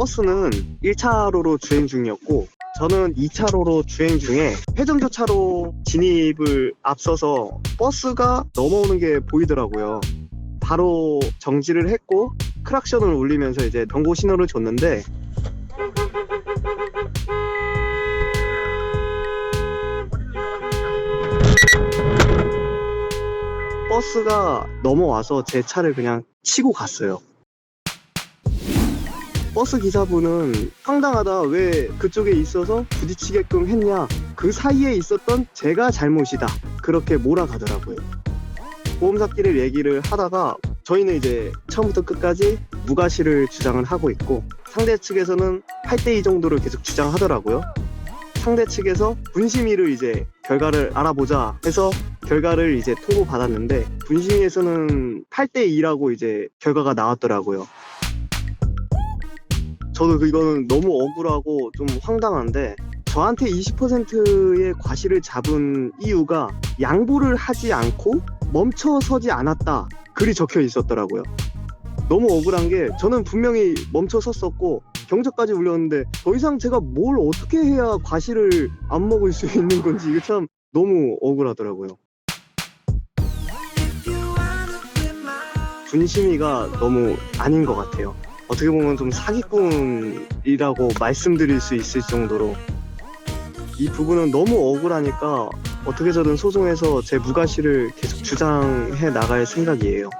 버스는 1차로로 주행 중이었고 저는 2차로로 주행 중에 회전교차로 진입을 앞서서 버스가 넘어오는 게 보이더라고요. 바로 정지를 했고 크락션을 울리면서 이제 경고 신호를 줬는데 버스가 넘어와서 제 차를 그냥 치고 갔어요. 버스 기사분은 황당하다, 왜 그쪽에 있어서 부딪히게끔 했냐, 그 사이에 있었던 제가 잘못이다, 그렇게 몰아가더라고요. 보험사끼리 얘기를 하다가 저희는 이제 처음부터 끝까지 무과실을 주장을 하고 있고 상대 측에서는 8대2 정도를 계속 주장하더라고요. 상대 측에서 분심위를 이제 결과를 알아보자 해서 결과를 이제 통보받았는데 분심위에서는 8대2라고 이제 결과가 나왔더라고요. 저도 이거는 너무 억울하고 좀 황당한데 저한테 20%의 과실을 잡은 이유가 양보를 하지 않고 멈춰서지 않았다, 글이 적혀 있었더라고요. 너무 억울한 게 저는 분명히 멈춰섰었고 경적까지 울렸는데 더 이상 제가 뭘 어떻게 해야 과실을 안 먹을 수 있는 건지 이게 참 너무 억울하더라고요. 분심이가 너무 아닌 것 같아요. 어떻게 보면 좀 사기꾼이라고 말씀드릴 수 있을 정도로 이 부분은 너무 억울하니까 어떻게든 소송해서 제 무과실을 계속 주장해 나갈 생각이에요.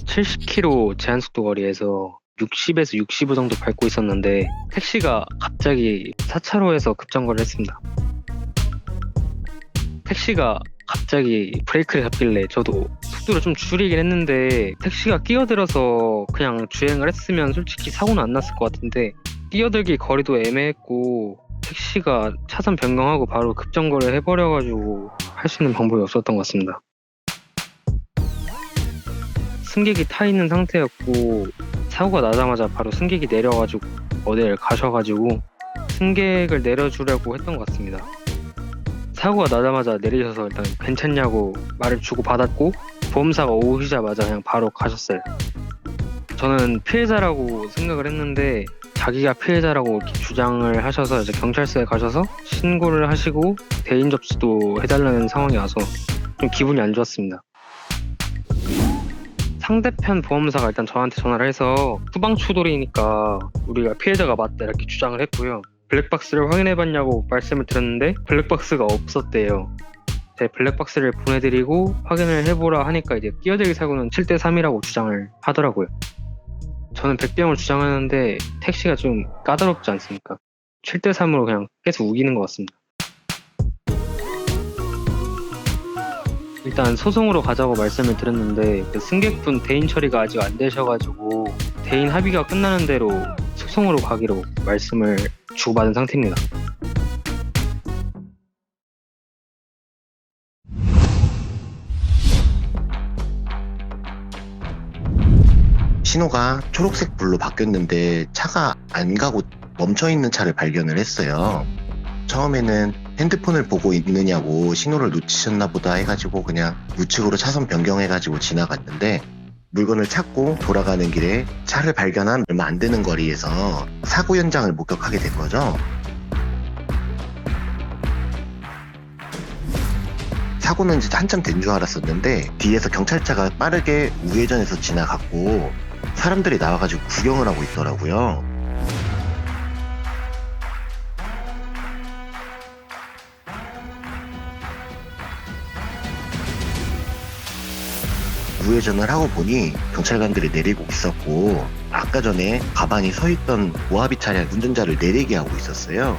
(70km) 제한속도 거리에서 60에서 65 정도 밟고 있었는데 택시가 갑자기 4차로에서 급정거를 했습니다. 택시가 갑자기 브레이크를 잡길래 저도 속도를 좀 줄이긴 했는데 택시가 끼어들어서 그냥 주행을 했으면 솔직히 사고는 안 났을 것 같은데 끼어들기 거리도 애매했고 택시가 차선 변경하고 바로 급정거를 해버려가지고 할 수 있는 방법이 없었던 것 같습니다. 승객이 타 있는 상태였고 사고가 나자마자 바로 승객이 내려가지고 어디를 가셔가지고 승객을 내려주려고 했던 것 같습니다. 사고가 나자마자 내리셔서 일단 괜찮냐고 말을 주고 받았고 보험사가 오시자마자 그냥 바로 가셨어요. 저는 피해자라고 생각을 했는데 자기가 피해자라고 이렇게 주장을 하셔서 이제 경찰서에 가셔서 신고를 하시고 대인 접수도 해달라는 상황이 와서 좀 기분이 안 좋았습니다. 상대편 보험사가 일단 저한테 전화를 해서 후방 추돌이니까 우리가 피해자가 맞다 이렇게 주장을 했고요. 블랙박스를 확인해봤냐고 말씀을 드렸는데 블랙박스가 없었대요. 제 블랙박스를 보내드리고 확인을 해보라 하니까 이제 끼어들기 사고는 7대3이라고 주장을 하더라고요. 저는 100대0을 주장하는데 택시가 좀 까다롭지 않습니까? 7대3으로 그냥 계속 우기는 것 같습니다. 일단 소송으로 가자고 말씀을 드렸는데 그 승객분 대인 처리가 아직 안 되셔가지고 대인 합의가 끝나는 대로 소송으로 가기로 말씀을 주고받은 상태입니다. 신호가 초록색 불로 바뀌었는데 차가 안 가고 멈춰있는 차를 발견을 했어요. 처음에는 핸드폰을 보고 있느냐고 신호를 놓치셨나 보다 해가지고 그냥 우측으로 차선 변경해가지고 지나갔는데 물건을 찾고 돌아가는 길에 차를 발견한 얼마 안 되는 거리에서 사고 현장을 목격하게 된 거죠. 사고는 이제 한참 된 줄 알았었는데 뒤에서 경찰차가 빠르게 우회전해서 지나갔고 사람들이 나와가지고 구경을 하고 있더라고요. 우회전을 하고 보니 경찰관들이 내리고 있었고 아까 전에 가만히 서있던 모하비 차량 운전자를 내리게 하고 있었어요.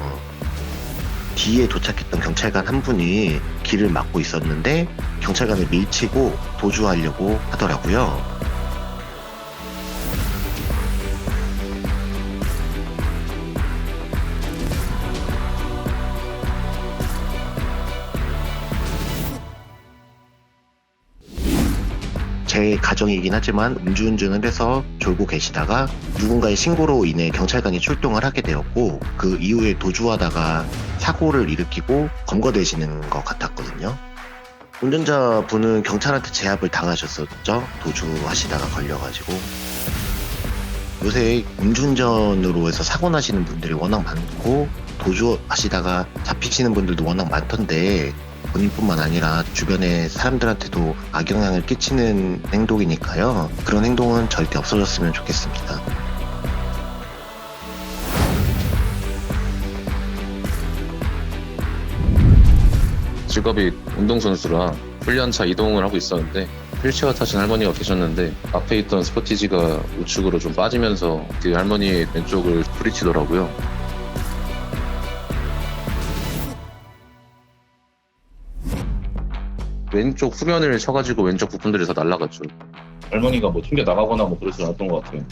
뒤에 도착했던 경찰관 한 분이 길을 막고 있었는데 경찰관을 밀치고 도주하려고 하더라고요. 제 가정이긴 하지만 음주운전을 해서 졸고 계시다가 누군가의 신고로 인해 경찰관이 출동을 하게 되었고 그 이후에 도주하다가 사고를 일으키고 검거되시는 것 같았거든요. 운전자분은 경찰한테 제압을 당하셨었죠. 도주하시다가 걸려가지고. 요새 음주운전으로 해서 사고 나시는 분들이 워낙 많고 도주하시다가 잡히시는 분들도 워낙 많던데 본인뿐만 아니라 주변의 사람들한테도 악영향을 끼치는 행동이니까요. 그런 행동은 절대 없어졌으면 좋겠습니다. 직업이 운동선수라 훈련차 이동을 하고 있었는데 휠체어 타신 할머니가 계셨는데 앞에 있던 스포티지가 우측으로 좀 빠지면서 그 할머니의 왼쪽을 부딪히더라고요. 왼쪽 후면을 쳐가지고 왼쪽 부품들이 다 날아갔죠. 할머니가 뭐 튕겨 나가거나 뭐 그러지 않았던 것 같아요.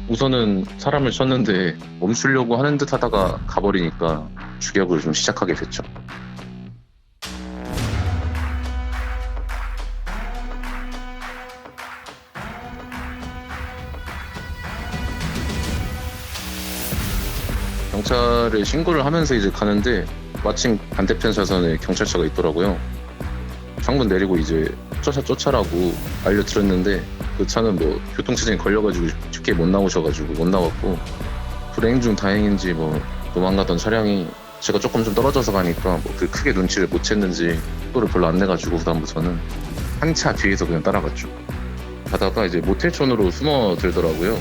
우선은 사람을 쳤는데 멈추려고 하는 듯 하다가 가버리니까 추격을 좀 시작하게 됐죠. 경찰에 신고를 하면서 이제 가는데 마침 반대편 차선에 경찰차가 있더라고요. 창문 내리고 이제 쫓아라고 알려드렸는데 그 차는 뭐 교통체증에 걸려가지고 쉽게 못 나오셔가지고 못 나왔고 불행 중 다행인지 뭐 도망가던 차량이 제가 조금 좀 떨어져서 가니까 뭐 그 크게 눈치를 못 챘는지 속도를 별로 안 내가지고 그다음부터는 한 차 뒤에서 그냥 따라갔죠. 가다가 이제 모텔촌으로 숨어들더라고요.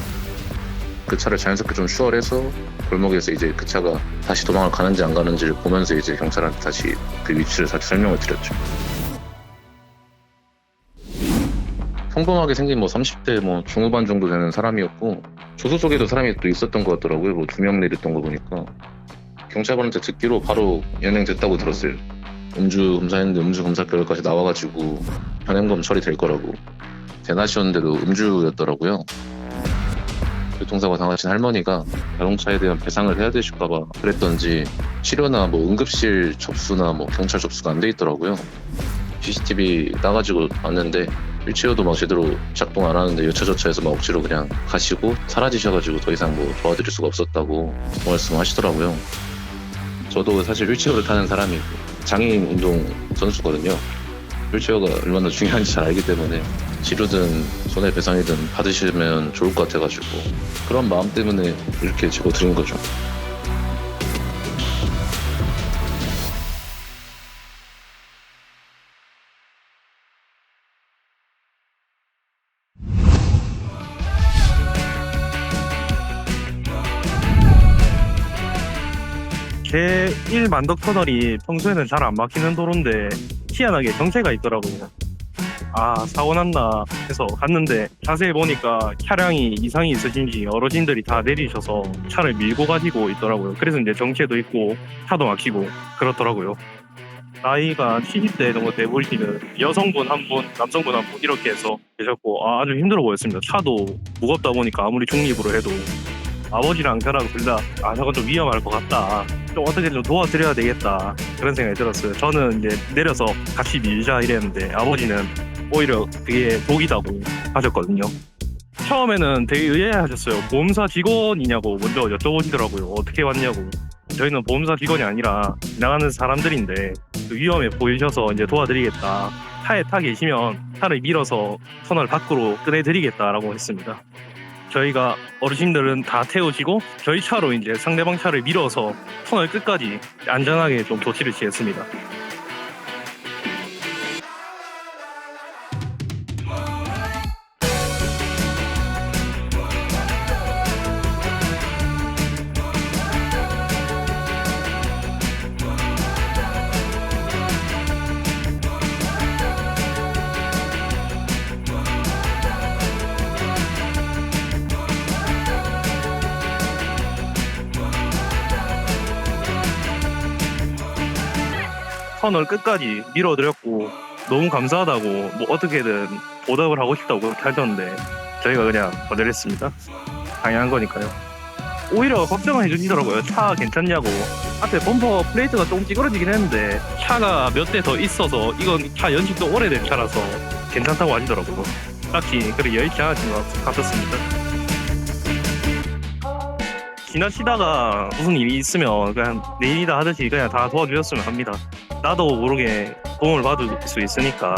그 차를 자연스럽게 좀 추월해서 골목에서 이제 그 차가 다시 도망을 가는지 안 가는지를 보면서 이제 경찰한테 다시 그 위치를 다시 설명을 드렸죠. 평범하게 생긴 뭐 30대 뭐 중후반 정도 되는 사람이었고 조수 속에도 사람이 또 있었던 것 같더라고요. 뭐 2명 내렸던 거 보니까. 경찰관한테 듣기로 바로 연행됐다고 들었어요. 음주 검사했는데 음주 검사 결과까지 나와가지고 현행범 처리될 거라고. 대낮이었는데도 음주였더라고요. 교통사고 당하신 할머니가 자동차에 대한 배상을 해야 되실까봐 그랬던지 치료나 뭐 응급실 접수나 뭐 경찰 접수가 안 돼 있더라고요. CCTV 따가지고 왔는데 휠체어도 막 제대로 작동 안 하는데 여차저차해서 막 억지로 그냥 가시고 사라지셔가지고 더 이상 뭐 도와드릴 수가 없었다고 말씀하시더라고요. 저도 사실 휠체어를 타는 사람이고 장애인 운동 선수거든요. 휠체어가 얼마나 중요한지 잘 알기 때문에 치료든 손해배상이든 받으시면 좋을 것 같아가지고 그런 마음 때문에 이렇게 제보드린 거죠. 제1 만덕 터널이 평소에는 잘 안 막히는 도로인데 희한하게 정체가 있더라고요. 아, 사고 났나 해서 갔는데 자세히 보니까 차량이 이상이 있으신지 어르신들이 다 내리셔서 차를 밀고 가시고 있더라고요. 그래서 이제 정체도 있고 차도 막히고 그렇더라고요. 나이가 70대 정도 돼 보이시는 여성분 한 분, 남성분 한 분 이렇게 해서 계셨고 아주 힘들어 보였습니다. 차도 무겁다 보니까 아무리 중립으로 해도 아버지랑 저랑 둘 다 저건 좀 위험할 것 같다. 좀 어떻게 좀 도와드려야 되겠다. 그런 생각이 들었어요. 저는 이제 내려서 같이 밀자 이랬는데 아버지는 오히려 그게 독이다고 하셨거든요. 처음에는 되게 의아해하셨어요. 보험사 직원이냐고 먼저 여쭤보시더라고요. 어떻게 왔냐고. 저희는 보험사 직원이 아니라 지나가는 사람들인데 위험해 보이셔서 이제 도와드리겠다. 차에 타 계시면 차를 밀어서 터널 밖으로 꺼내드리겠다라고 했습니다. 저희가 어르신들은 다 태우시고 저희 차로 이제 상대방 차를 밀어서 터널 끝까지 안전하게 좀 조치를 취했습니다. 터널 끝까지 밀어드렸고 너무 감사하다고 뭐 어떻게든 보답을 하고 싶다고 그렇게 하셨는데 저희가 그냥 거절했습니다. 당연한 거니까요. 오히려 걱정을 해주시더라고요. 차 괜찮냐고. 앞에 범퍼 플레이트가 조금 찌그러지긴 했는데 차가 몇 대 더 있어서 이건 차 연식도 오래된 차라서 괜찮다고 하시더라고요. 딱히 그렇게 여의치 않았던 것 같았습니다. 지나치다가 무슨 일이 있으면 그냥 내일이다 하듯이 그냥 다 도와주셨으면 합니다. 나도 모르게 도움을 받을 수 있으니까